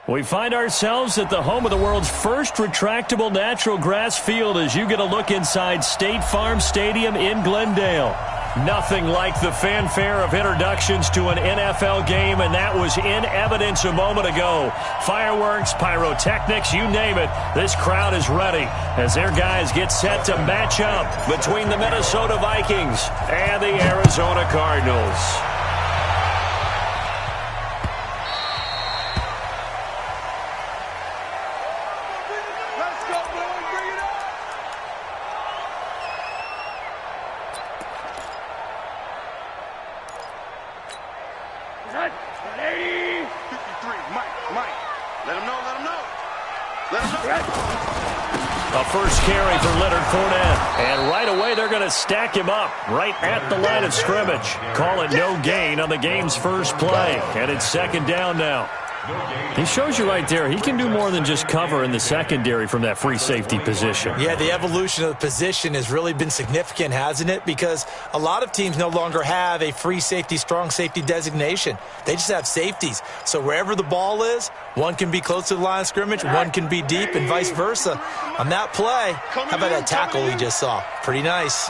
We find ourselves at the home of the world's first retractable natural grass field as you get a look inside State Farm Stadium in Glendale. Nothing like the fanfare of introductions to an NFL game, and that was in evidence a moment ago. Fireworks, pyrotechnics, you name it, this crowd is ready as their guys get set to match up between the Minnesota Vikings and the Arizona Cardinals. A first carry for Leonard Fournette. And right away, they're going to stack him up right at the line of scrimmage. Call it no gain on the game's first play. And it's second down now. He shows you right there, he can do more than just cover in the secondary from that free safety position. Yeah, the evolution of the position has really been significant, hasn't it? Because a lot of teams no longer have a free safety, strong safety designation. They just have safeties. So wherever the ball is, one can be close to the line of scrimmage, one can be deep, and vice versa. On that play, how about that tackle we just saw? Pretty nice.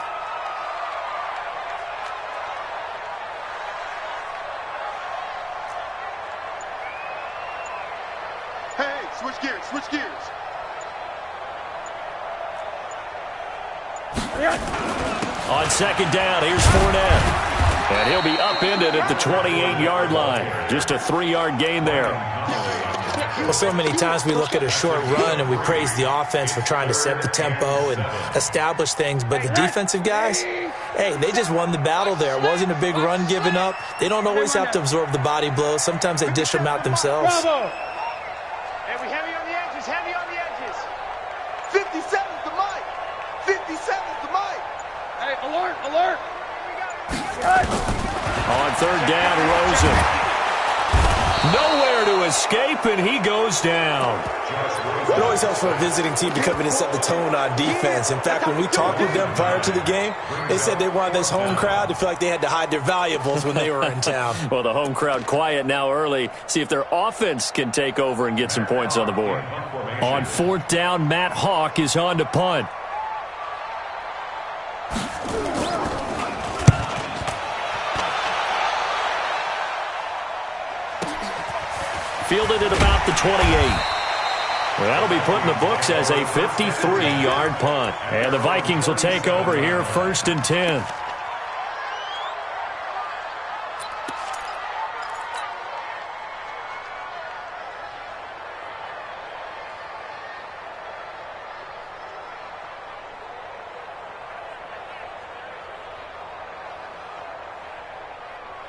Switch gears. On second down, here's Fournette. And he'll be upended at the 28-yard line. Just a 3-yard gain there. Well, so many times we look at a short run and we praise the offense for trying to set the tempo and establish things. But the defensive guys, hey, they just won the battle there. It wasn't a big run given up. They don't always have to absorb the body blows. Sometimes they dish them out themselves. Bravo. Heavy on the edges. 57's the mic. 57's the mic. Hey, alert. On third down, Rosen. Nowhere to escape, and he goes down. It always helps for a visiting team to come in and set the tone on defense. In fact, when we talked with them prior to the game, they said they wanted this home crowd to feel like they had to hide their valuables when they were in town. Well, the home crowd quiet now early. See if their offense can take over and get some points on the board. On fourth down, Matt Hawk is on to punt. Fielded at about the 28. Well, that'll be put in the books as a 53-yard punt. And the Vikings will take over here first and 10.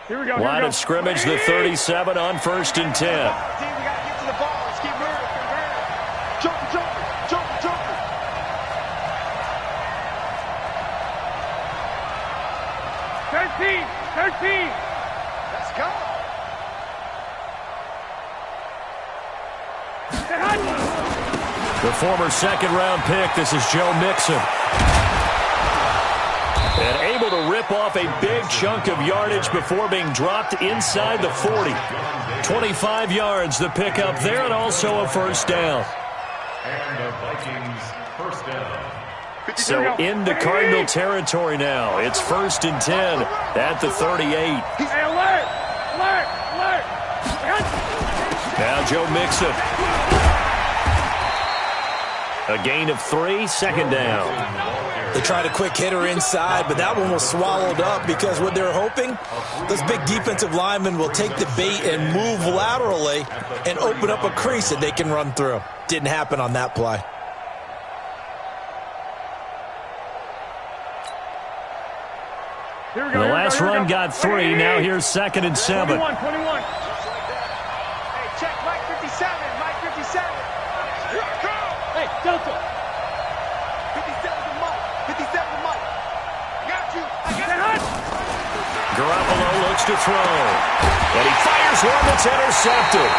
Here we go. Line of scrimmage, the 37 on first and 10. We got to get to the ball. Let's keep moving. Joker. 13. Let's go. The former second-round pick, this is Joe Mixon. And able to rip off a big chunk of yardage before being dropped inside the 40. 25 yards, the pickup there, and also a first down. And the Vikings first down. So into Cardinal territory now. It's first and 10 at the 38. Hey, alert! Now Joe Mixon. A gain of 3, second down. They tried a quick hitter inside, but that one was swallowed up because what they're hoping, those big defensive linemen will take the bait and move laterally and open up a crease that they can run through. Didn't happen on that play. The last run got 3. Now here's second and 7. 21. Hey, check Mike 57. Hey, Delta. 57's the mic. Got you. Garoppolo looks to throw. And he fires one that's intercepted.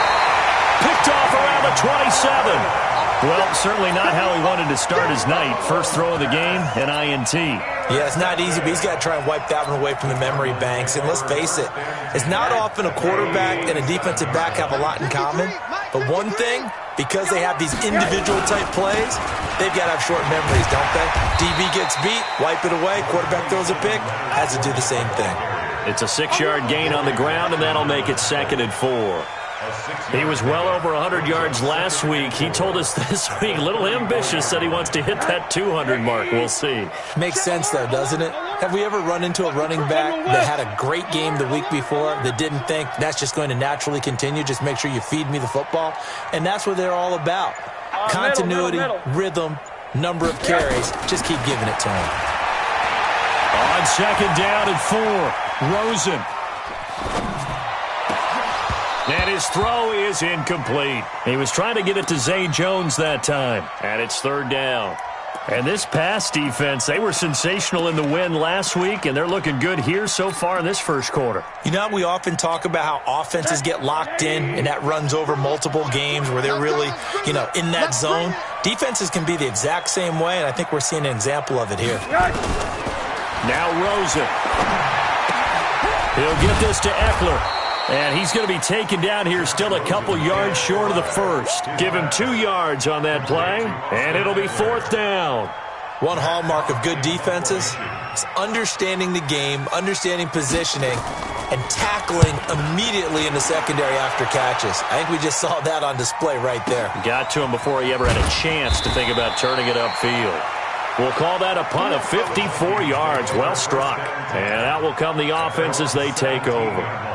Picked off around the 27. Well, certainly not how he wanted to start his night. First throw of the game, an INT. Yeah, it's not easy, but he's got to try and wipe that one away from the memory banks. And let's face it, it's not often a quarterback and a defensive back have a lot in common. But one thing, because they have these individual type plays, they've got to have short memories, don't they? DB gets beat, wipe it away, quarterback throws a pick, has to do the same thing. It's a 6-yard gain on the ground, and that'll make it 2nd and 4. He was well over 100 yards last week. He told us this week, a little ambitious, said he wants to hit that 200 mark. We'll see. Makes sense, though, doesn't it? Have we ever run into a running back that had a great game the week before that didn't think that's just going to naturally continue? Just make sure you feed me the football. And that's what they're all about. Continuity, rhythm, number of carries. Just keep giving it to him. On 2nd down and 4, Rosen. And his throw is incomplete. He was trying to get it to Zay Jones that time. And it's 3rd down. And this pass defense, they were sensational in the win last week, and they're looking good here so far in this first quarter. You know, we often talk about how offenses get locked in, and that runs over multiple games where they're really, in that zone. Defenses can be the exact same way, and I think we're seeing an example of it here. Now Rosen. He'll get this to Eckler. And he's going to be taken down here still a couple yards short of the first. Give him 2 yards on that play, and it'll be 4th down. One hallmark of good defenses is understanding the game, understanding positioning, and tackling immediately in the secondary after catches. I think we just saw that on display right there. Got to him before he ever had a chance to think about turning it upfield. We'll call that a punt of 54 yards. Well struck. And out will come the offense as they take over.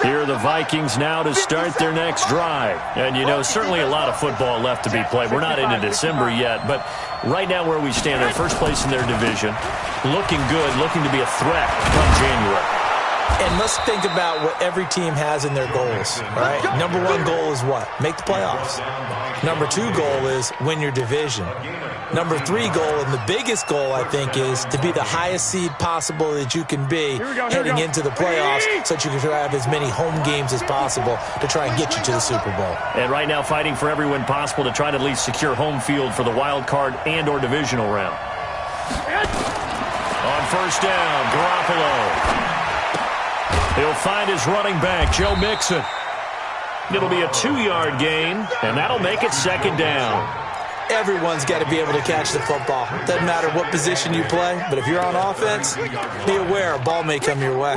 Here are the Vikings now to start their next drive. And, certainly a lot of football left to be played. We're not into December yet, but right now where we stand, they're first place in their division, looking good, looking to be a threat come January. And let's think about what every team has in their goals, right? Number 1 goal is what? Make the playoffs. Number 2 goal is win your division. Number 3 goal, and the biggest goal, I think, is to be the highest seed possible that you can be heading into the playoffs so that you can have as many home games as possible to try and get you to the Super Bowl. And right now fighting for every win possible to try to at least secure home field for the wild card and or divisional round. On 1st down, Garoppolo. He'll find his running back, Joe Mixon. It'll be a 2-yard gain, and that'll make it 2nd down. Everyone's got to be able to catch the football. Doesn't matter what position you play, but if you're on offense, be aware a ball may come your way.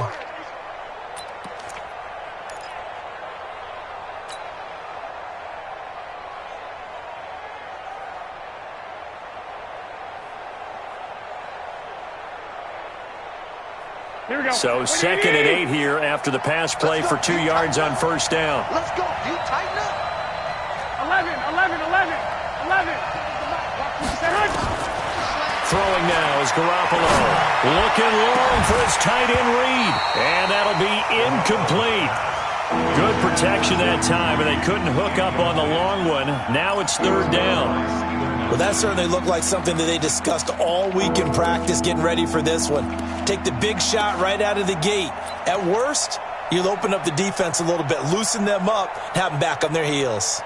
So 2nd and 8 here after the pass play for 2 yards on 1st down. Let's go, D. Tighten up. 11. Throwing now is Garoppolo. Looking long for his tight end read. And that'll be incomplete. Good protection that time, and they couldn't hook up on the long one. Now it's 3rd down. Well, that certainly looked like something that they discussed all week in practice getting ready for this one. Take the big shot right out of the gate. At worst, you'll open up the defense a little bit, loosen them up, have them back on their heels.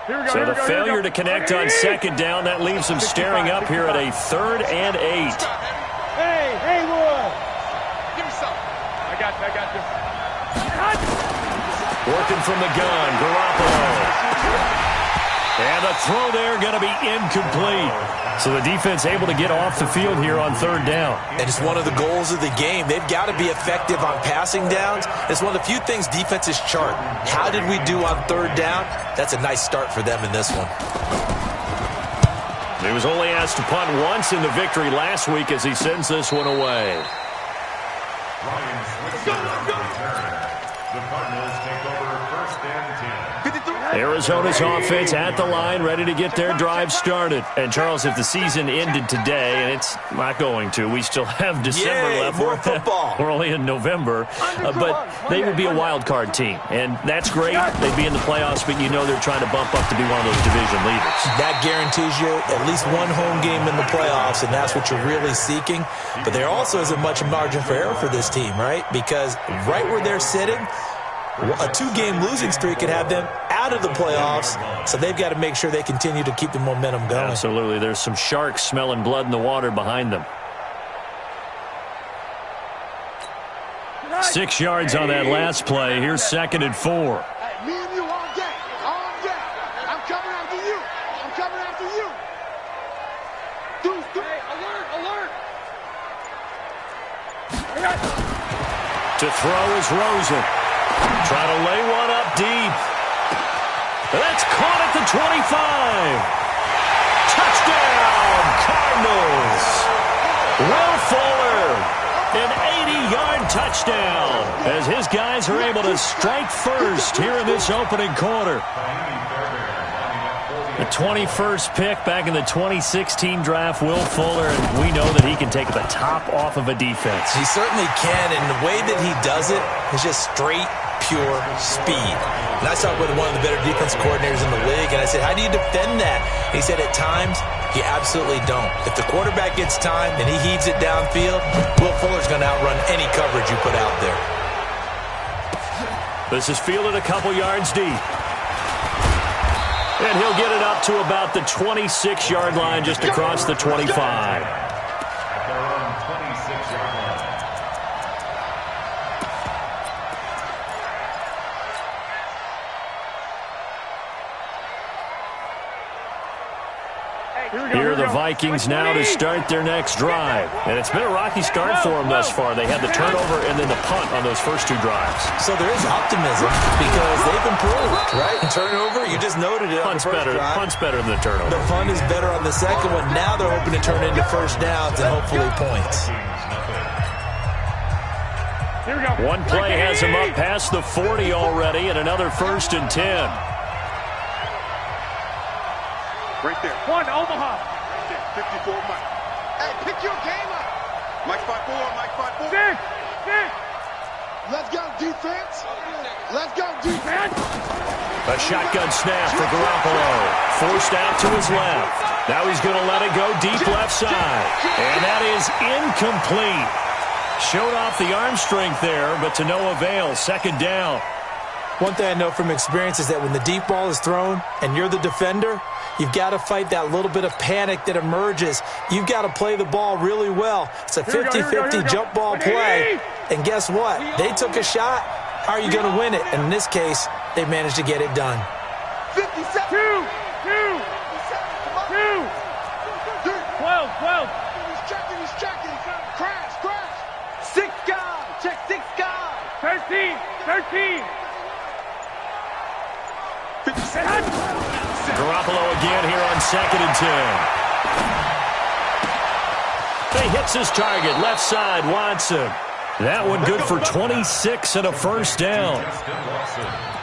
So the failure to connect on 2nd down, that leaves them staring up here at a 3rd and 8. Hey, Wood. Give me something. I got this. Working from the gun, Garoppolo. And the throw there going to be incomplete. So the defense able to get off the field here on 3rd down. And it's one of the goals of the game. They've got to be effective on passing downs. It's one of the few things defenses chart. How did we do on 3rd down? That's a nice start for them in this one. He was only asked to punt once in the victory last week as he sends this one away. The Cardinals take over 1st and 10. Arizona's offense at the line, ready to get their drive started. And, Charles, if the season ended today, and it's not going to, we still have December left. More football. We're only in November. But they would be a wild card team. And that's great. They'd be in the playoffs, but you know they're trying to bump up to be one of those division leaders. That guarantees you at least one home game in the playoffs, and that's what you're really seeking. But there also isn't much margin for error for this team, right? Because right where they're sitting, a 2-game losing streak could have them out of the playoffs, so they've got to make sure they continue to keep the momentum going. Absolutely. There's some sharks smelling blood in the water behind them. 6 yards on that last play. Here's 2nd and 4. Hey, me and you all day. All day. I'm coming after you. I'm coming after you. Hey, alert, alert. To throw is Rosen. Trying to lay one up deep. That's caught at the 25. Touchdown, Cardinals. Will Fuller, an 80-yard touchdown, as his guys are able to strike first here in this opening quarter. The 21st pick back in the 2016 draft, Will Fuller, and we know that he can take the top off of a defense. He certainly can, and the way that he does it is just straight, pure speed. And I saw it with one of the better defense coordinators in the league, and I said, how do you defend that? And he said, at times, you absolutely don't. If the quarterback gets time and he heaves it downfield, Will Fuller's going to outrun any coverage you put out there. This is fielded a couple yards deep. And he'll get it up to about the 26-yard line, just across the 25. At their own 26-yard line. Here are the Vikings now to start their next drive. And it's been a rocky start for them thus far. They had the turnover and then the punt on those first 2 drives. So there is optimism because they've improved, right? And turnover, you just noted it. Punt's better than the turnover. The punt is better on the second one. Now they're hoping to turn it into first downs and hopefully points. Here we go. One play has him up past the 40 already, and another 1st and 10. Right there. One, Omaha. Right there. 54, Mike. Hey, pick your game up. Mike 5-4, Mike 5-4. Six. Let's go, defense. Let's go, defense. A shotgun snap for Garoppolo. Forced out to his left. Now he's going to let it go deep left side. And that is incomplete. Showed off the arm strength there, but to no avail. 2nd down. One thing I know from experience is that when the deep ball is thrown and you're the defender, you've got to fight that little bit of panic that emerges. You've got to play the ball really well. It's a 50-50 jump ball play. And guess what? They took a shot. How are you going to win it? And in this case, they managed to get it done. 57. 2. 12. He's checking. Crash. 6 guys. Check 6 guys. 13. Garoppolo again here on 2nd and 10. He hits his target, left side, Watson. That one good for 26 and a 1st down.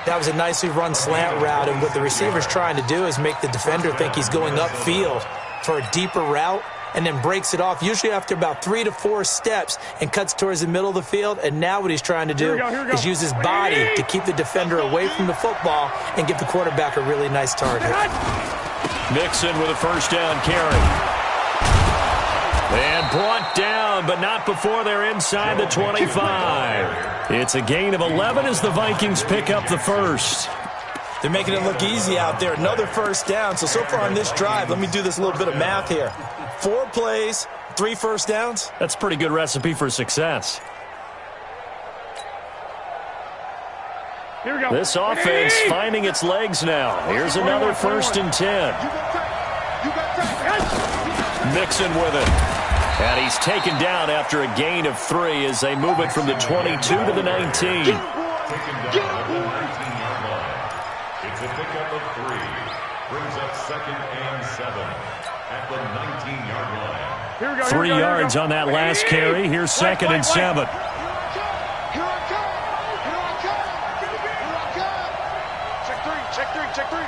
That was a nicely run slant route, and what the receiver's trying to do is make the defender think he's going upfield for a deeper route, and then breaks it off, usually after about 3 to 4 steps, and cuts towards the middle of the field. And now what he's trying to do is use his body to keep the defender away from the football and give the quarterback a really nice target. Mixon with a 1st down carry. And brought down, but not before they're inside the 25. It's a gain of 11 as the Vikings pick up the 1st. They're making it look easy out there. Another 1st down. So far on this drive, let me do this little bit of math here. 4 plays, 3 1st downs. That's a pretty good recipe for success. Here we go. This offense finding its legs now. Here's another 1st and 10. Mixon with it. And he's taken down after a gain of 3 as they move it from the 22 to the 19. Taken down at the 19-yard line. It's a pickup of 3. Brings up 2nd and 7 at the 19-yard line. 3 yards on that last carry. Here's 2nd and 7. Check 3.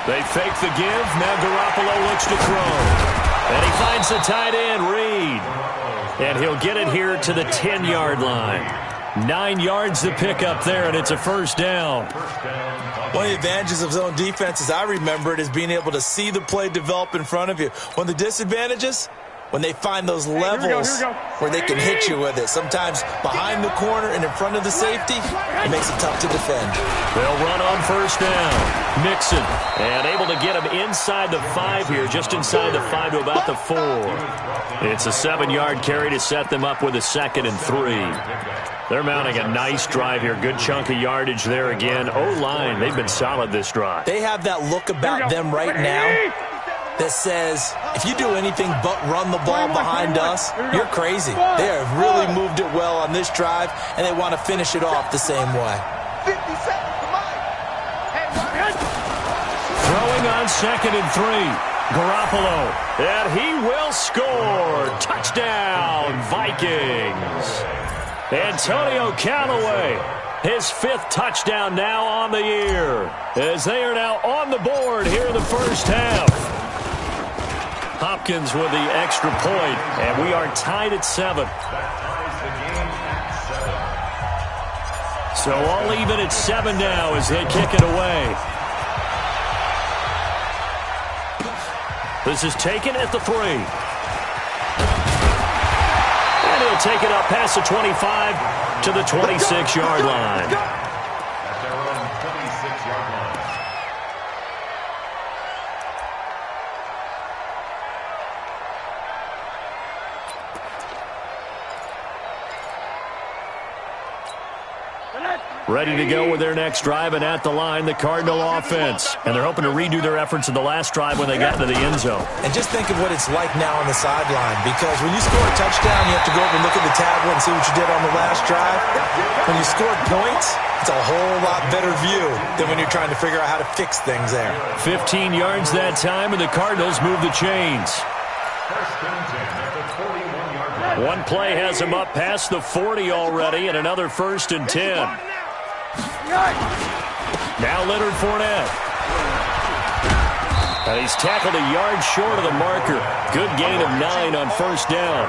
They fake the give. Now Garoppolo looks to throw. And he finds the tight end, Reed. And he'll get it here to the 10-yard line. 9 yards to pick up there, and it's a 1st down. One of the advantages of zone defense, as I remember it, is being able to see the play develop in front of you. One of the disadvantages, when they find those levels where they can hit you with it. Sometimes behind the corner and in front of the safety, it makes it tough to defend. They'll run on first down. Mixon, and able to get him inside the 5 here, just inside the 5 to about the 4. It's a 7-yard carry to set them up with a 2nd and 3. They're mounting a nice drive here. Good chunk of yardage there again. O-line, they've been solid this drive. They have that look about them right now that says, if you do anything but run the ball behind us, you're crazy. They have really moved it well on this drive, and they want to finish it off the same way. 50 seconds, come on. Throwing on 2nd and 3. Garoppolo, and he will score. Touchdown, Vikings. Antonio Callaway, his 5th touchdown now on the year, as they are now on the board here in the first half. Hopkins with the extra point, and we are tied at 7. So all even at 7 now as they kick it away. This is taken at the 3. And he'll take it up past the 25 to the 26-yard line. At their own 26-yard line. Ready to go with their next drive, and at the line, the Cardinal offense. And they're hoping to redo their efforts in the last drive when they got into the end zone. And just think of what it's like now on the sideline, because when you score a touchdown, you have to go over and look at the tablet and see what you did on the last drive. When you scored points, it's a whole lot better view than when you're trying to figure out how to fix things there. 15 yards that time, and the Cardinals move the chains. First and 10 at the 41-yard line. One play has him up past the 40 already, and another 1st and 10. Now Leonard Fournette. And he's tackled a yard short of the marker. Good gain of 9 on first down.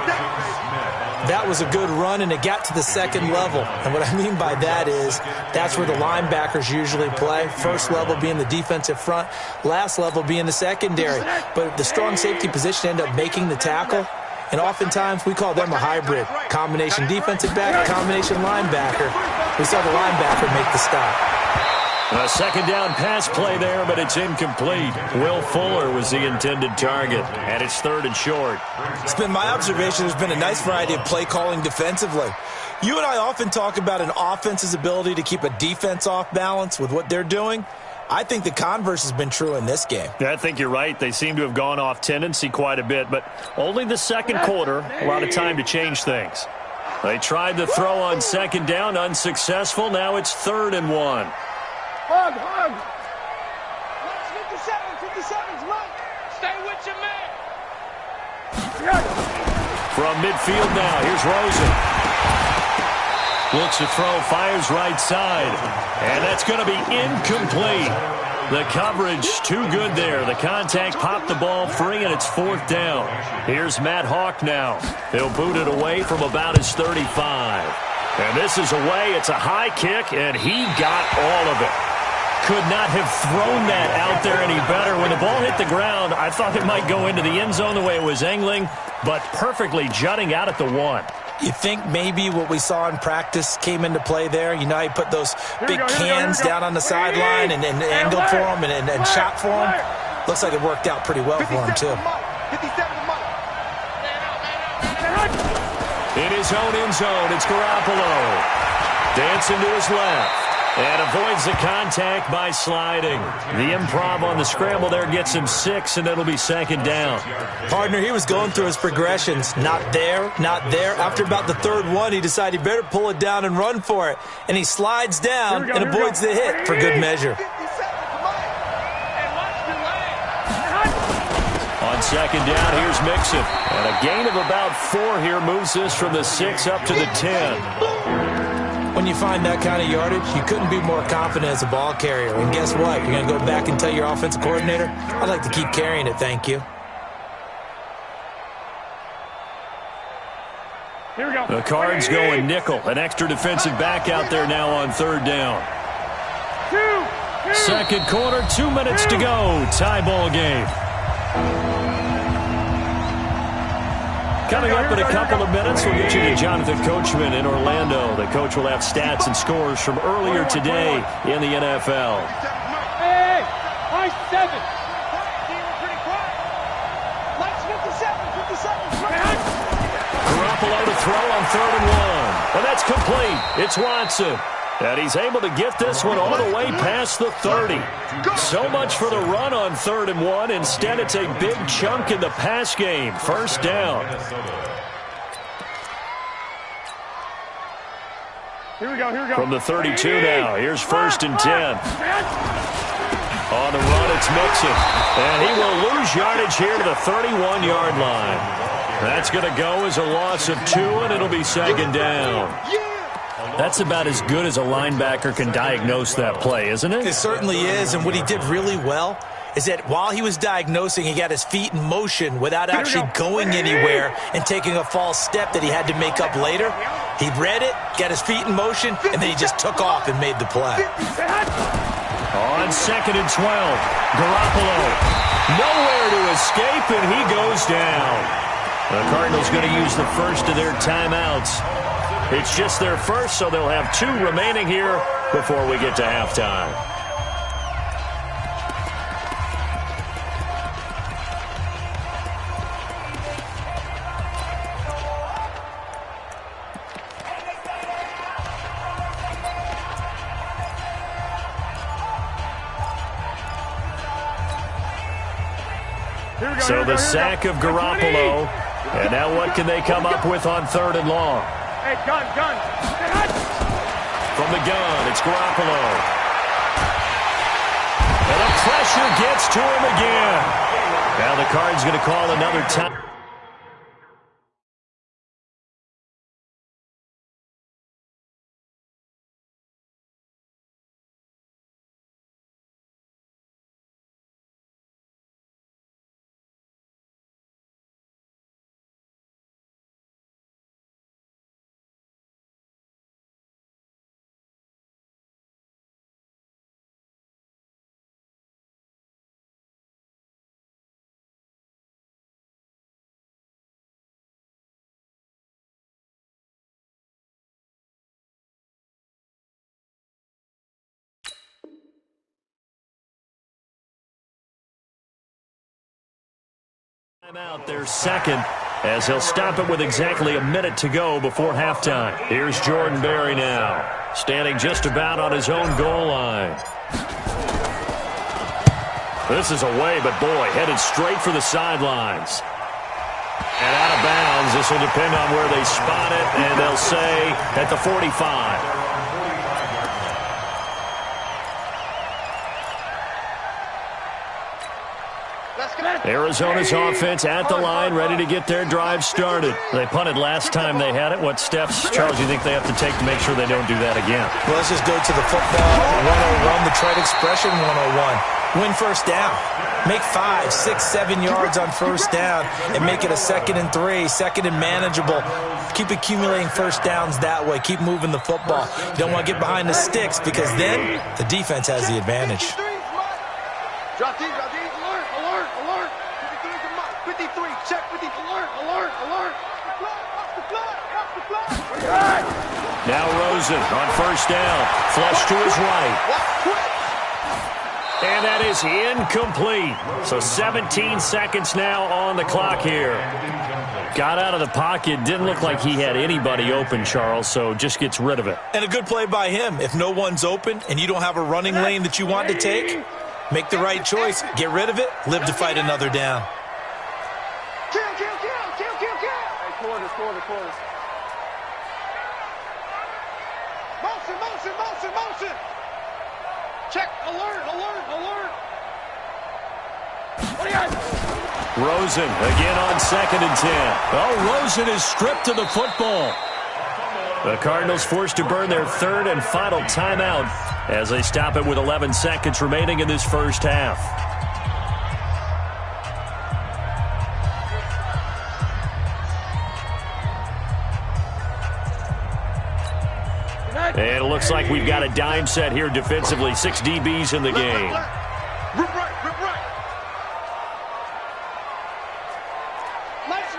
That was a good run, and it got to the 2nd level. And what I mean by that is that's where the linebackers usually play. First level being the defensive front, last level being the secondary. But the strong safety position ended up making the tackle. And oftentimes we call them a hybrid. Combination defensive back, combination linebacker. We saw the linebacker make the stop. A 2nd down pass play there, but it's incomplete. Will Fuller was the intended target, and it's 3rd and short. It's been my observation there's been a nice variety of play calling defensively. You and I often talk about an offense's ability to keep a defense off balance with what they're doing. I think the converse has been true in this game. I think you're right. They seem to have gone off tendency quite a bit, but only the 2nd quarter, a lot of time to change things. They tried the throw on 2nd down, unsuccessful. Now it's 3rd and 1. Hug. 57's Mike. Stay with your man. From midfield now, here's Rosen. Looks to throw, fires right side. And that's going to be incomplete. The coverage too good there. The contact popped the ball free, and it's 4th down. Here's Matt Hawk now. He'll boot it away from about his 35. And this is away. It's a high kick, and he got all of it. Could not have thrown that out there any better. When the ball hit the ground, I thought it might go into the end zone the way it was angling, but perfectly jutting out at the 1. You think maybe what we saw in practice came into play there? You know, he put those big cans down on the sideline and angled for him and shot for him. Looks like it worked out pretty well for him, too. In his own end zone, it's Garoppolo. Dancing to his left. And avoids the contact by sliding. The improv on the scramble there gets him 6, and it'll be 2nd down. Partner, he was going through his progressions. Not there, not there. After about the 3rd one, he decided he better pull it down and run for it. And he slides down and avoids the hit for good measure. On 2nd down, here's Mixon. And a gain of about 4 here moves this from the 6 up to the 10. When you find that kind of yardage, you couldn't be more confident as a ball carrier. And guess what? You're going to go back and tell your offensive coordinator, I'd like to keep carrying it, thank you. Here we go. The Cards going nickel. An extra defensive back out there now on 3rd down. 2nd quarter, 2 minutes to go. Tie ball game. Coming up in a couple of minutes, we'll get you to Jonathan Coachman in Orlando. The coach will have stats and scores from earlier today in the NFL. Hey, high 7. Lights 57. Garoppolo to throw on 3rd and 1. And that's complete. It's Watson. And he's able to get this one all the way past the 30. So much for the run on 3rd and 1. Instead, it's a big chunk in the pass game. First down. Here we go. From the 32 now. Here's 1st and 10. On the run, it's Mixon. And he will lose yardage here to the 31-yard line. That's going to go as a loss of 2, and it'll be 2nd down. That's about as good as a linebacker can diagnose that play, isn't it? It certainly is, and what he did really well is that while he was diagnosing, he got his feet in motion without actually going anywhere and taking a false step that he had to make up later. He read it, got his feet in motion, and then he just took off and made the play. On 2nd and 12, Garoppolo. Nowhere to escape, and he goes down. The Cardinals going to use the first of their timeouts. It's just their first, so they'll have 2 remaining here before we get to halftime. So the sack of Garoppolo. And now what can they come up with on 3rd and long? Hey, gun. From the gun, it's Garoppolo. And the pressure gets to him again. Now the Cards going to call another time. Out their second, as he'll stop it with exactly a minute to go before halftime. Here's Jordan Berry now, standing just about on his own goal line. This is away, but boy, headed straight for the sidelines. And out of bounds, this will depend on where they spot it, and they'll say at the 45. Arizona's offense at the line, ready to get their drive started. They punted last time they had it. What steps, Charles, do you think they have to take to make sure they don't do that again? Well, let's just go to the football 101, the trade expression 101. Win first down. Make 5, 6, 7 yards on first down and make it a 2nd and 3, 2nd and manageable. Keep accumulating first downs that way. Keep moving the football. You don't want to get behind the sticks because then the defense has the advantage. Drop deep, alert. 53, check 53, alert. Now Rosen on first down. Flush to his right. And that is incomplete. So 17 seconds now on the clock here. Got out of the pocket. Didn't look like he had anybody open, Charles, so just gets rid of it. And a good play by him. If no one's open and you don't have a running lane that you want to take, make the right choice. Get rid of it. Live to fight another down. Kill. Hey, quarter. Motion. Check, alert. What do you got? Rosen again on 2nd and 10. Oh, Rosen is stripped of the football. The Cardinals forced to burn their 3rd and final timeout as they stop it with 11 seconds remaining in this first half. And it looks like we've got a dime set here defensively. 6 DBs in the game. Rip right. Lights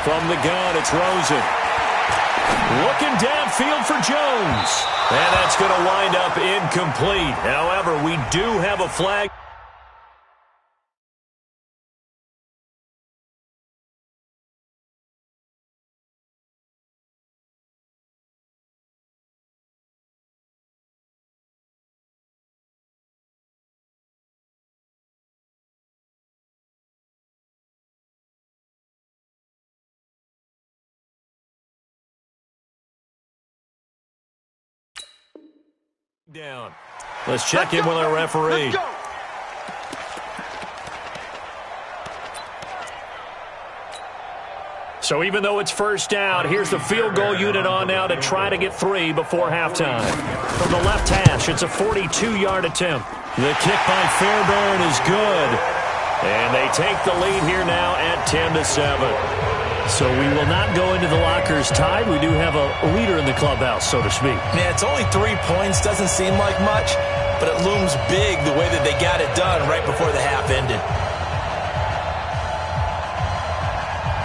From the gun, it's Rosen. Looking downfield for Jones. And that's going to wind up incomplete. However, we do have a flag. Down. Let's check in with our referee. So even though it's first down, here's the field goal unit on now to try to get 3 before halftime. From the left hash, it's a 42-yard attempt. The kick by Fairbairn is good. And they take the lead here now at 10-7. So we will not go into the lockers tied. We do have a leader in the clubhouse, so to speak. Yeah, it's only 3 points. Doesn't seem like much, but it looms big the way that they got it done right before the half ended.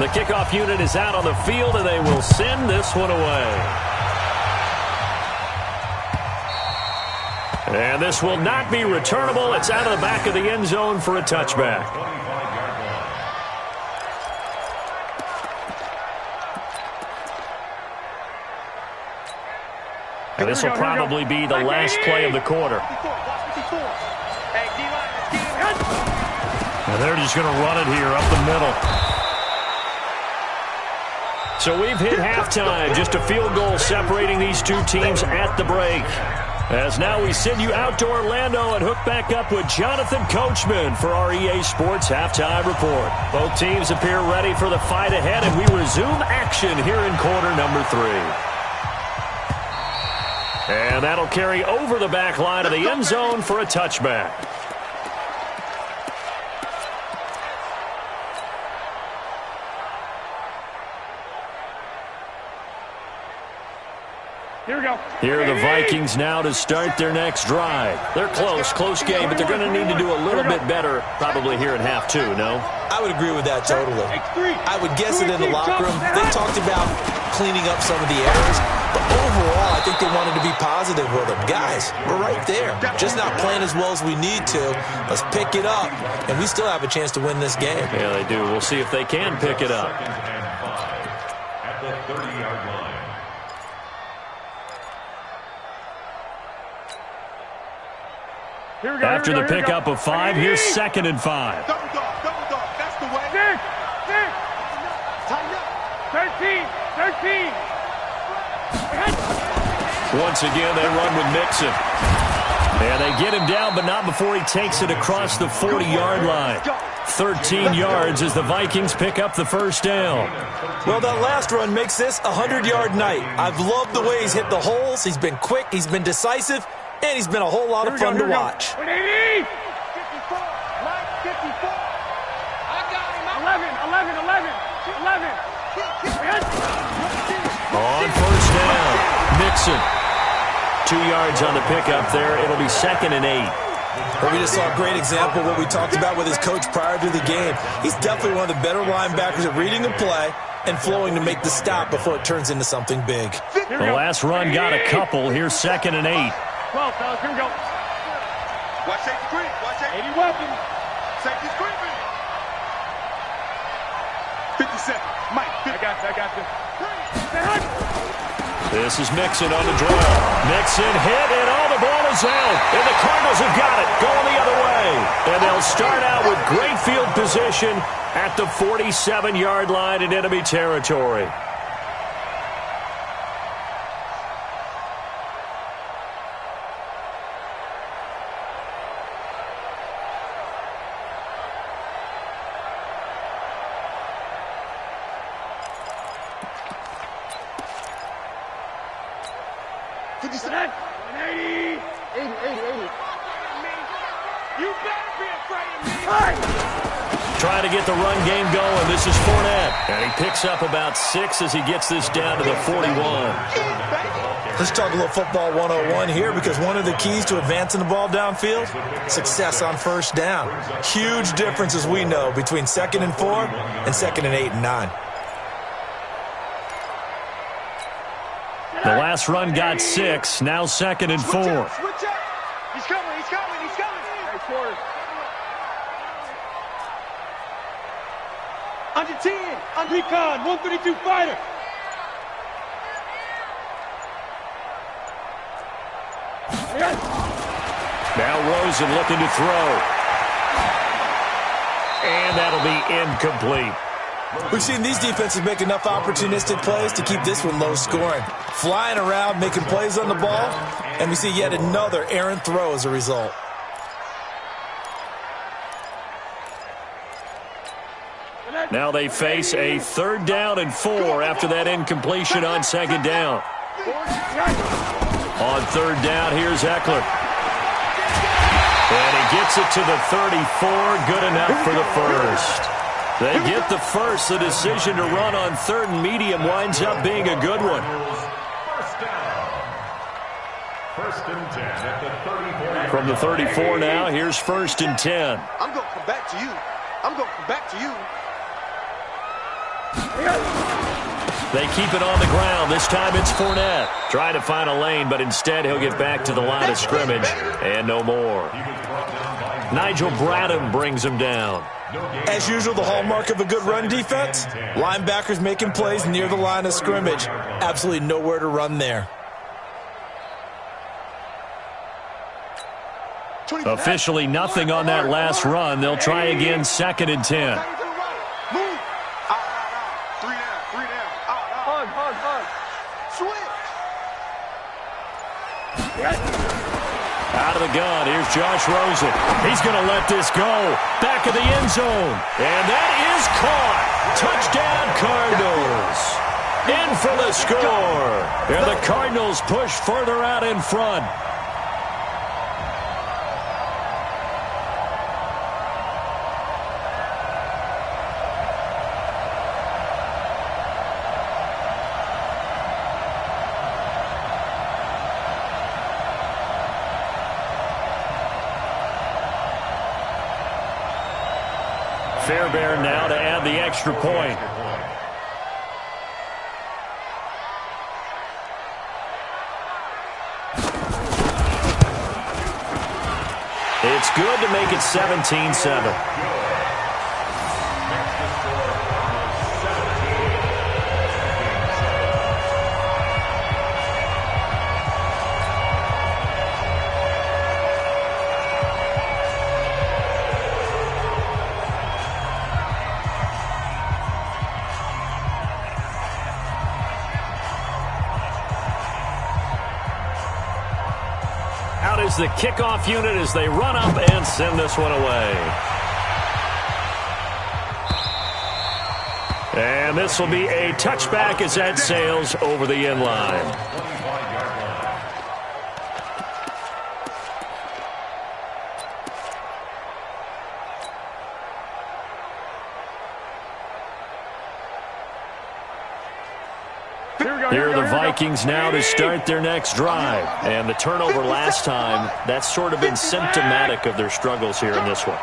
The kickoff unit is out on the field, and they will send this one away. And this will not be returnable. It's out of the back of the end zone for a touchback. And this will probably be the last play of the quarter. And they're just going to run it here up the middle. So we've hit halftime. Just a field goal separating these two teams at the break. As now we send you out to Orlando and hook back up with Jonathan Coachman for our EA Sports Halftime Report. Both teams appear ready for the fight ahead, and we resume action here in quarter number 3. And that'll carry over the back line of the end zone for a touchback. Here we go. Here are the Vikings now to start their next drive. They're close game, but they're going to need to do a little bit better probably here in half 2, no? I would agree with that totally. I would guess it in the locker room. They talked about cleaning up some of the errors, but overall, I think they wanted to be positive with them. Guys, we're right there. Just not playing as well as we need to. Let's pick it up, and we still have a chance to win this game. Yeah, they do. We'll see if they can pick it up. At the 30-yard line. After the pickup of 5, here's 2nd and 5. Double dog, that's the way. 6. Tighten up. 13. Once again, they run with Mixon. And they get him down, but not before he takes it across the 40-yard line. 13 yards as the Vikings pick up the first down. Well, that last run makes this a 100-yard night. I've loved the way he's hit the holes. He's been quick. He's been decisive. And he's been a whole lot of fun to watch. 54. Right, 54. I got him. 11. On first down, Mixon. 2 yards on the pickup there. It'll be 2nd and 8. Well, we just saw a great example of what we talked about with his coach prior to the game. He's definitely one of the better linebackers at reading a play and flowing to make the stop before it turns into something big. The last run got a couple. Here's 2nd and 8. 12, fellas, here we go. Watch safety creep. 80 weapons. Safety's creeping. 57. Mike. I got you. This is Mixon on the draw. Mixon hit, and all the ball is out. And the Cardinals have got it, going the other way. And they'll start out with great field position at the 47-yard line in enemy territory. Trying to get the run game going. This is Fournette. And he picks up about 6 as he gets this down to the 41. Let's talk a little football 101 here, because one of the keys to advancing the ball downfield, success on first down. Huge difference, as we know, between 2nd and 4 and 2nd and 8 and 9. The last run got 6, now 2nd and 4. Switch up. He's coming, he's coming, he's coming. Hey, quarter. Under 10, under recon, 132 fighter. Now Rosen looking to throw. And that'll be incomplete. We've seen these defenses make enough opportunistic plays to keep this one low scoring. Flying around, making plays on the ball, and we see yet another errant throw as a result. Now they face a 3rd down and 4 after that incompletion on 2nd down. On 3rd down, here's Eckler. And he gets it to the 34, good enough for the first. They get the first. The decision to run on 3rd and medium winds up being a good one. First and 10 at the 34. From the 34 now, here's 1st and 10. I'm going to come back to you. I'm going to come back to you. They keep it on the ground. This time it's Fournette. Trying to find a lane, but instead he'll get back to the line of scrimmage. And no more. Nigel Bradham brings him down. As usual, the hallmark of a good run defense, linebackers making plays near the line of scrimmage. Absolutely nowhere to run there. Officially nothing on that last run. They'll try again, 2nd and 10. Out of the gun, here's Josh Rosen. He's going to let this go. Back of the end zone. And that is caught. Touchdown, Cardinals. In for the score. And the Cardinals push further out in front. Fairbairn now to add the extra point. It's good to make it 17-7. Is the kickoff unit as they run up and send this one away. And this will be a touchback as that sails over the end line. Here are the Vikings now to start their next drive. And the turnover last time, that's sort of been symptomatic of their struggles here in this one.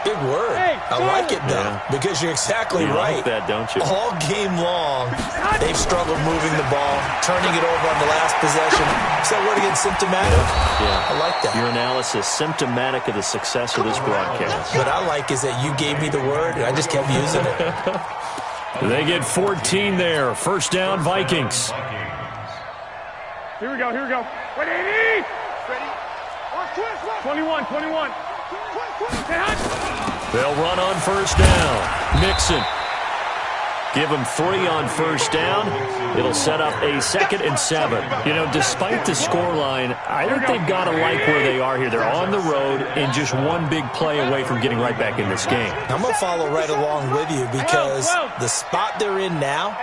Big word. I like it, though, because you're exactly right. You like that, don't you? All game long, they've struggled moving the ball, turning it over on the last possession. Is that word again, symptomatic? Yeah. I like that. Your analysis, symptomatic of the success of this broadcast. What I like is that you gave me the word, and I just kept using it. They get 14 there. First down, Vikings. Here we go, here we go. Ready? Ready? 21, 21. They'll run on first down. Mixon. Give them 3 on first down. It'll set up a 2nd and 7. You know, despite the scoreline, I think they've got to like where they are here. They're on the road and just one big play away from getting right back in this game. I'm going to follow right along with you because the spot they're in now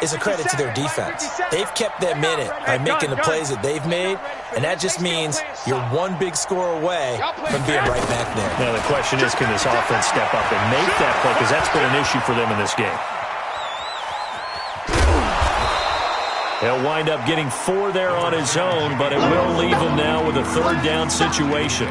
is a credit to their defense. They've kept them in it by making the plays that they've made, and that just means you're one big score away from being right back there. Now the question is, can this offense step up and make that play? Because that's been an issue for them in this game. He'll wind up getting 4 there on his own, but it will leave him now with a third down situation.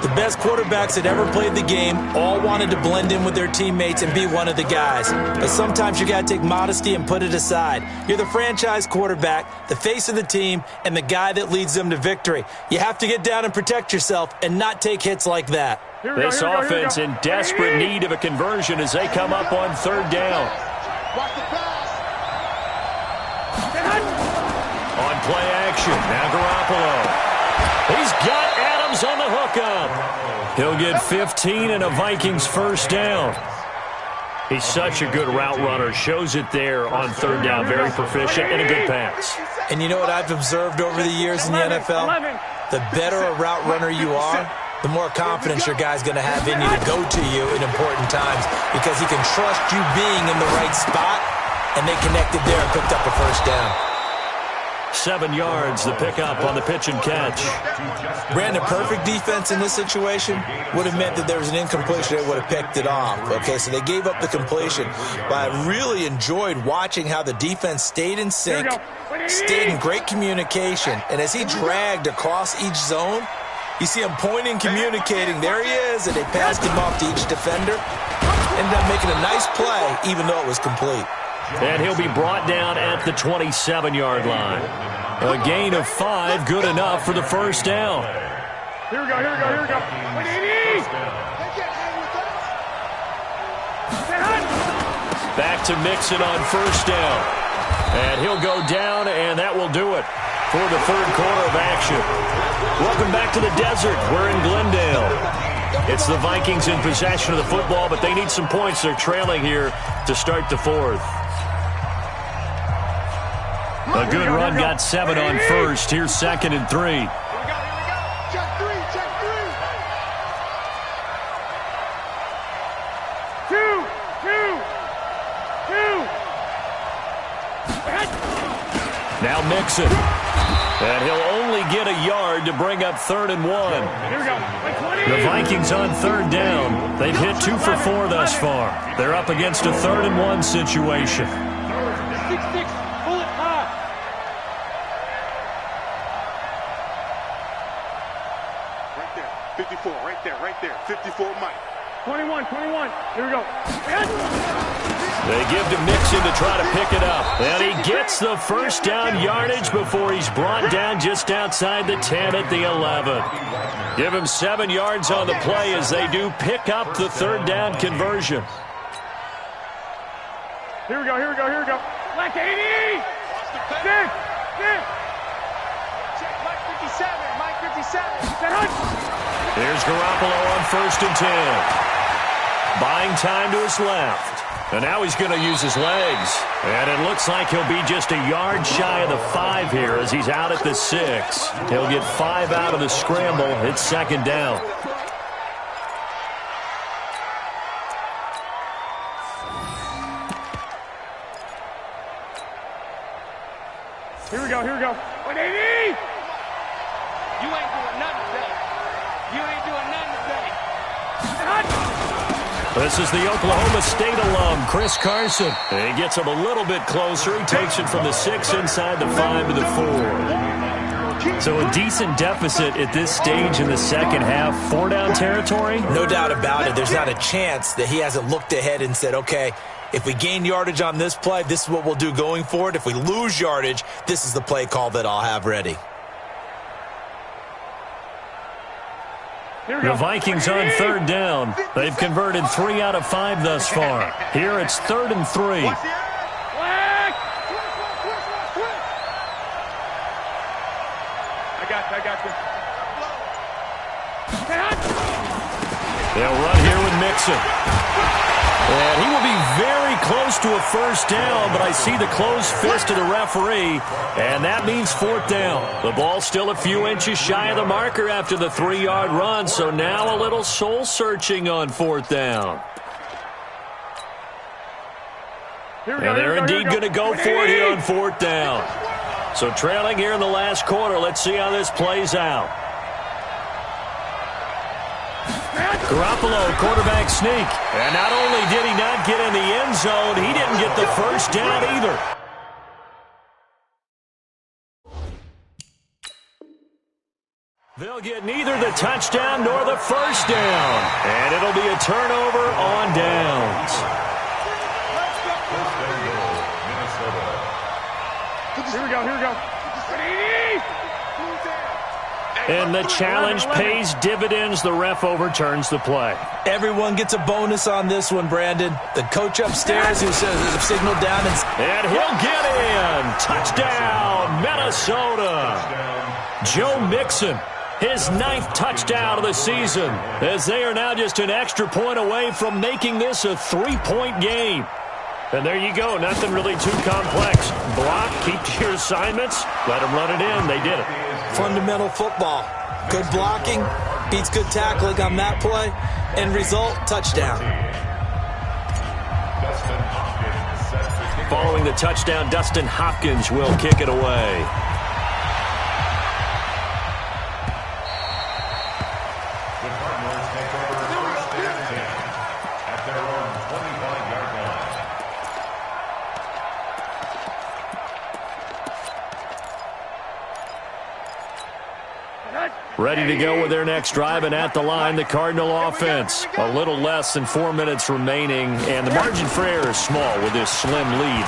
The best quarterbacks that ever played the game all wanted to blend in with their teammates and be one of the guys. But sometimes you got to take modesty and put it aside. You're the franchise quarterback, the face of the team, and the guy that leads them to victory. You have to get down and protect yourself and not take hits like that. This offense in desperate need of a conversion as they come up on third down. Watch the pass. On play action, now Garoppolo. He's got Adams on the hookup. He'll get 15 and a Vikings first down. He's such a good route runner. Shows it there on third down. Very proficient and a good pass. And you know what I've observed over the years in the NFL? The better a route runner you are, the more confidence your guy's going to have in you to go to you in important times because he can trust you being in the right spot, and they connected there and picked up a first down. 7 yards, the pickup on the pitch and catch. Brandon, perfect defense in this situation would have meant that there was an incompletion. They would have picked it off. Okay, so they gave up the completion. But I really enjoyed watching how the defense stayed in sync, stayed in great communication. And as he dragged across each zone, you see him pointing, communicating. There he is, and they passed him off to each defender. Ended up making a nice play, even though it was complete. And he'll be brought down at the 27-yard line. A gain of 5, good enough for the first down. Here we go. Back to Mixon on first down. And he'll go down, and that will do it for the third quarter of action. Welcome back to the desert. We're in Glendale. It's the Vikings in possession of the football, but they need some points. They're trailing here to start the fourth. A good run got 7 on first. Here's 2nd and 3. Here we go. Check three. 2. Now Mixon. And he'll only get a yard to bring up 3rd and 1. Here we go. The Vikings on third down. They've hit 2 for 4 thus far. They're up against a 3rd and 1 situation. 6-6. Bullet hot. Right there. 54. Right there. 54, Mike. 21. Here we go. They give to Mixon to try to pick it up. And he gets the first down yardage before he's brought down just outside the 10 at the 11. Give him 7 yards on the play as they do pick up the third down conversion. Here we go. Black 80. 6. Check Mike 57. Here's Garoppolo on 1st and 10. Buying time to his left. And now he's going to use his legs. And it looks like he'll be just a yard shy of the 5 here as he's out at the 6. He'll get 5 out of the scramble. It's 2nd down. Here we go. 180. You ain't doing nothing today. This is the Oklahoma State alum, Chris Carson. He gets him a little bit closer. He takes it from the 6 inside the 5 to the 4. So a decent deficit at this stage in the second half. 4-down territory? No doubt about it. There's not a chance that he hasn't looked ahead and said, okay, if we gain yardage on this play, this is what we'll do going forward. If we lose yardage, this is the play call that I'll have ready. The Vikings on third down. They've converted 3 out of 5 thus far. Here it's 3rd and 3. I got you. They'll run here with Mixon. And he will be very close to a first down, but I see the closed fist of the referee, and that means 4th down. The ball's still a few inches shy of the marker after the 3-yard run, so now a little soul-searching on 4th down. And they're indeed going to go for it here on 4th down. So trailing here in the last quarter, let's see how this plays out. Garoppolo, quarterback sneak. And not only did he not get in the end zone, he didn't get the first down either. They'll get neither the touchdown nor the first down. And it'll be a turnover on downs. Here we go, here we go. And the challenge pays dividends. The ref overturns the play. Everyone gets a bonus on this one, Brandon. The coach upstairs who signaled down. And he'll get in. Touchdown, Minnesota. Joe Mixon, his 9th touchdown of the season, as they are now just an extra point away from making this a 3-point game. And there you go. Nothing really too complex. Block, keep to your assignments, let them run it in. They did it. Fundamental football. Good blocking beats good tackling on that play. End result, touchdown. Following the touchdown, Dustin Hopkins will kick it away. Ready to go with their next drive, and at the line, the Cardinal offense. A little less than 4 minutes remaining, and the margin for error is small with this slim lead.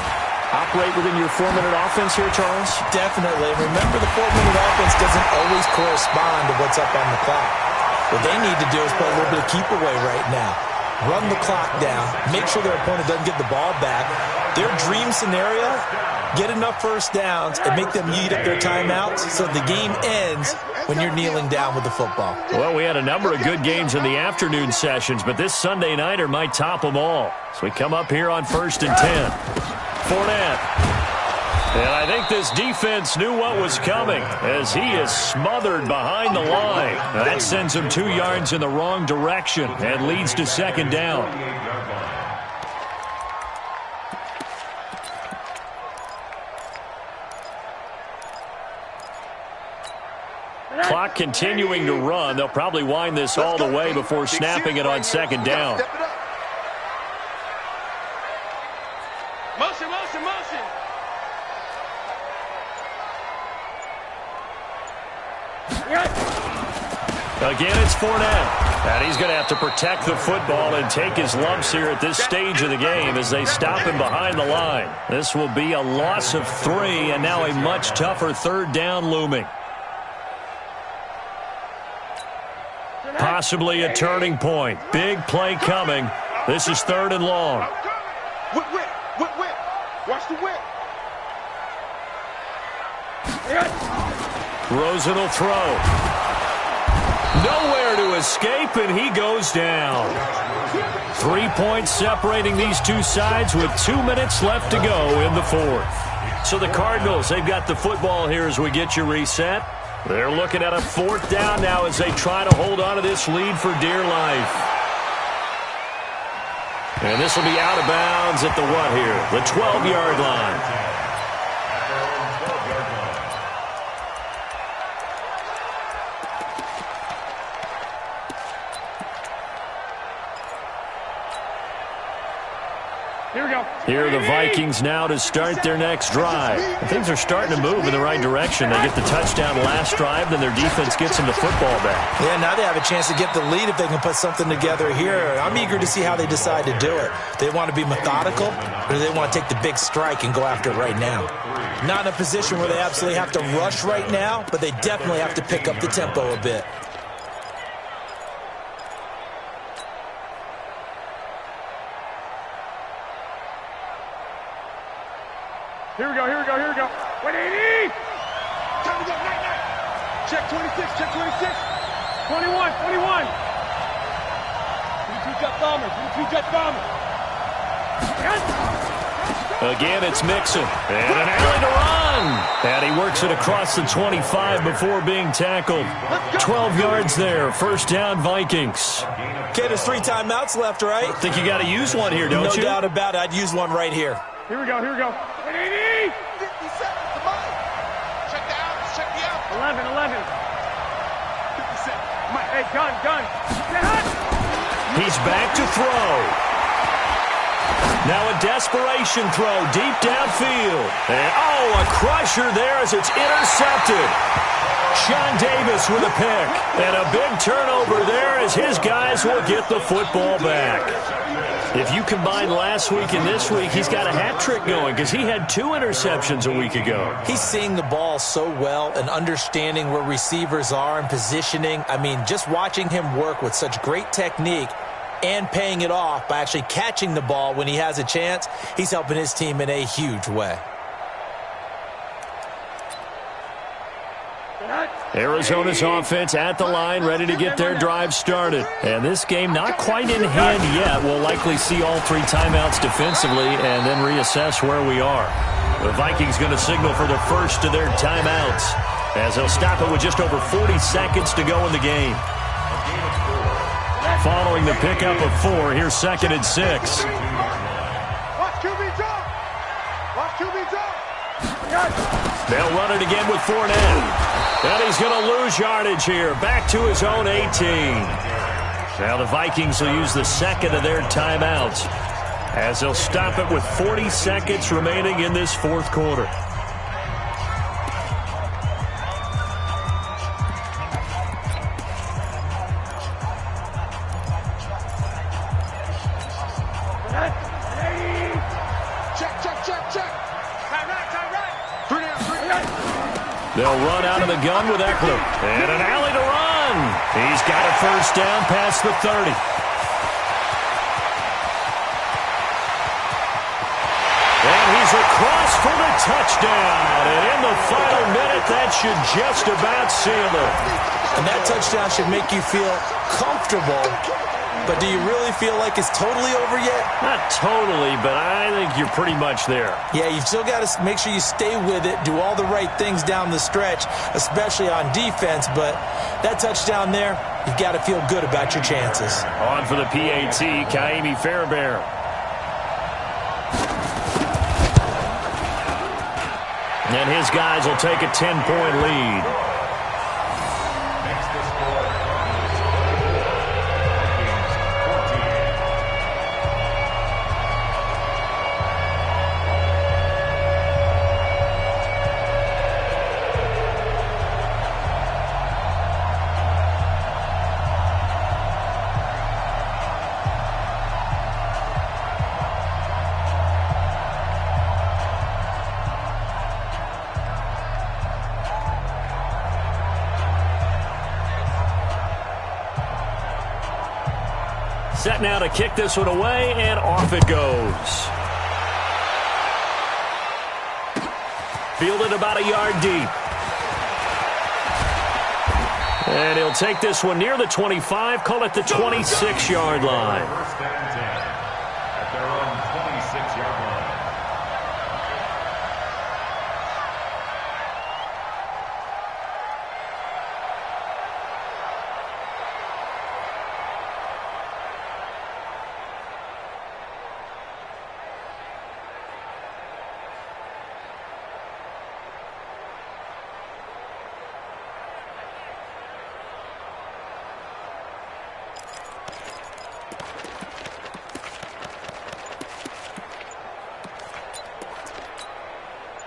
Operate within your 4-minute offense here, Charles? Definitely. Remember, the 4-minute offense doesn't always correspond to what's up on the clock. What they need to do is play a little bit of keep away right now. Run the clock down. Make sure their opponent doesn't get the ball back. Their dream scenario, get enough first downs and make them eat up their timeouts so the game ends when you're kneeling down with the football. Well, we had a number of good games in the afternoon sessions, but this Sunday nighter might top them all. So we come up here on 1st and 10. Fournette. And I think this defense knew what was coming as he is smothered behind the line. Now that sends him 2 yards in the wrong direction and leads to 2nd down. Clock continuing to run. They'll probably wind this all the way before snapping it on 2nd down. Motion, motion, motion. Again, it's Fournette. And he's going to have to protect the football and take his lumps here at this stage of the game as they stop him behind the line. This will be a loss of 3, and now a much tougher 3rd down looming. Possibly a turning point. Big play coming. This is 3rd and long. Whip, whip, whip, whip. Watch the whip. Rosen will throw. Nowhere to escape, and he goes down. 3 points separating these two sides with 2 minutes left to go in the 4th. So the Cardinals, they've got the football here as we get you reset. They're looking at a 4th down now as they try to hold on to this lead for dear life. And this will be out of bounds at the what here? The 12-yard line. Here we go. Here are the Vikings now to start their next drive. Things are starting to move in the right direction. They get the touchdown last drive, then their defense gets them the football back. Yeah, now they have a chance to get the lead if they can put something together here. I'm eager to see how they decide to do it. They want to be methodical, or do they want to take the big strike and go after it right now? Not in a position where they absolutely have to rush right now, but they definitely have to pick up the tempo a bit. Here we go, here we go, here we go. 180! Time to go, night, night. Check 26, check 26. 21, 21. 22 jet bomber, 22 jet bomber. Again, it's Mixon. And an alley to run. And he works it across the 25 before being tackled. 12 yards there. 1st down, Vikings. Okay, there's 3 timeouts left, right? Think you got to use one here, don't you? No doubt about it. I'd use one right here. Here we go, here we go. 180! 57, come on. Check the outs, check the outs. 11, 11. 57. Hey, gun, gun. Get hot! He's back to throw. Now a desperation throw deep downfield. And, oh, a crusher there as it's intercepted. Sean Davis with a pick. And a big turnover there as his guys will get the football back. If you combine last week and this week, he's got a hat trick going because he had 2 interceptions a week ago. He's seeing the ball so well and understanding where receivers are and positioning. I mean, just watching him work with such great technique and paying it off by actually catching the ball when he has a chance, he's helping his team in a huge way. Arizona's offense at the line, ready to get their drive started. And this game not quite in hand yet. We'll likely see all 3 timeouts defensively and then reassess where we are. The Vikings going to signal for the first of their timeouts as they'll stop it with just over 40 seconds to go in the game. Following the pickup of 4, here's 2nd and 6. Watch QB drop. Watch QB drop. They'll run it again with Fournette. And he's going to lose yardage here. Back to his own 18. Now the Vikings will use the second of their timeouts as they'll stop it with 40 seconds remaining in this 4th quarter. They'll run out of the gun with Eckler. And an alley to run. He's got a first down past the 30. And he's across for the touchdown. And in the final minute, that should just about seal it. And that touchdown should make you feel comfortable. But do you really feel like it's totally over yet? Not totally, but I think you're pretty much there. Yeah, you've still got to make sure you stay with it, do all the right things down the stretch, especially on defense. But that touchdown there, you've got to feel good about your chances. On for the PAT, Kaimi Fairbairn. And his guys will take a 10-point lead. Set now to kick this one away, and off it goes. Fielded about a yard deep. And he'll take this one near the 25, call it the 26-yard line. First and 10 at their own 26-yard line.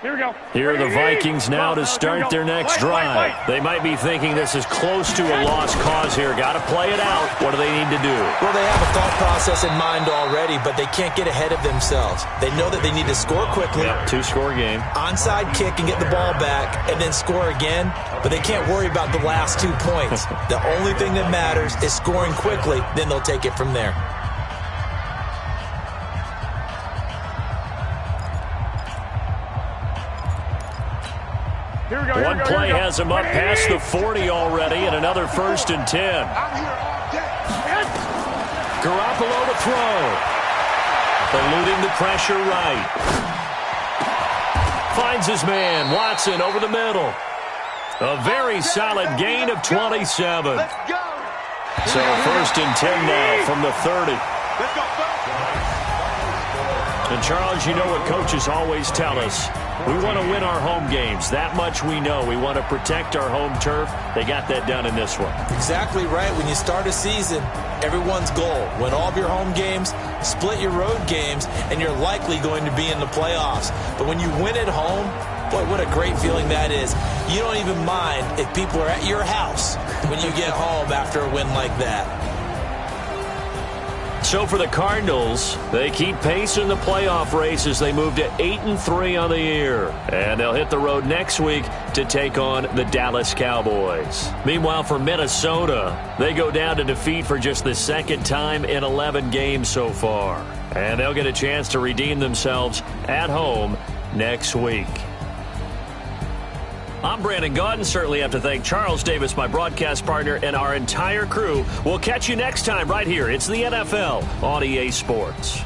Here we go. Here are the Vikings now to start their next drive. They might be thinking this is close to a lost cause here. Got to play it out. What do they need to do? Well, they have a thought process in mind already, but they can't get ahead of themselves. They know that they need to score quickly. Yep, 2-score game. Onside kick and get the ball back and then score again, but they can't worry about the last 2 points. The only thing that matters is scoring quickly, then they'll take it from there. One play has him up past the 40 already, and another 1st and 10. Garoppolo to throw. Eluding the pressure right. Finds his man, Watson, over the middle. A very solid gain of 27. So 1st and 10 now from the 30. And Charles, you know what coaches always tell us. We want to win our home games. That much we know. We want to protect our home turf. They got that done in this one. Exactly right. When you start a season, everyone's goal, win all of your home games, split your road games, and you're likely going to be in the playoffs. But when you win at home, Boy, what a great feeling that is. You don't even mind if people are at your house when you get home after a win like that. So for the Cardinals, they keep pace in the playoff race as they move to 8-3 on the year. And they'll hit the road next week to take on the Dallas Cowboys. Meanwhile, for Minnesota, they go down to defeat for just the second time in 11 games so far. And they'll get a chance to redeem themselves at home next week. I'm Brandon Gaudin. Certainly have to thank Charles Davis, my broadcast partner, and our entire crew. We'll catch you next time right here. It's the NFL on EA Sports.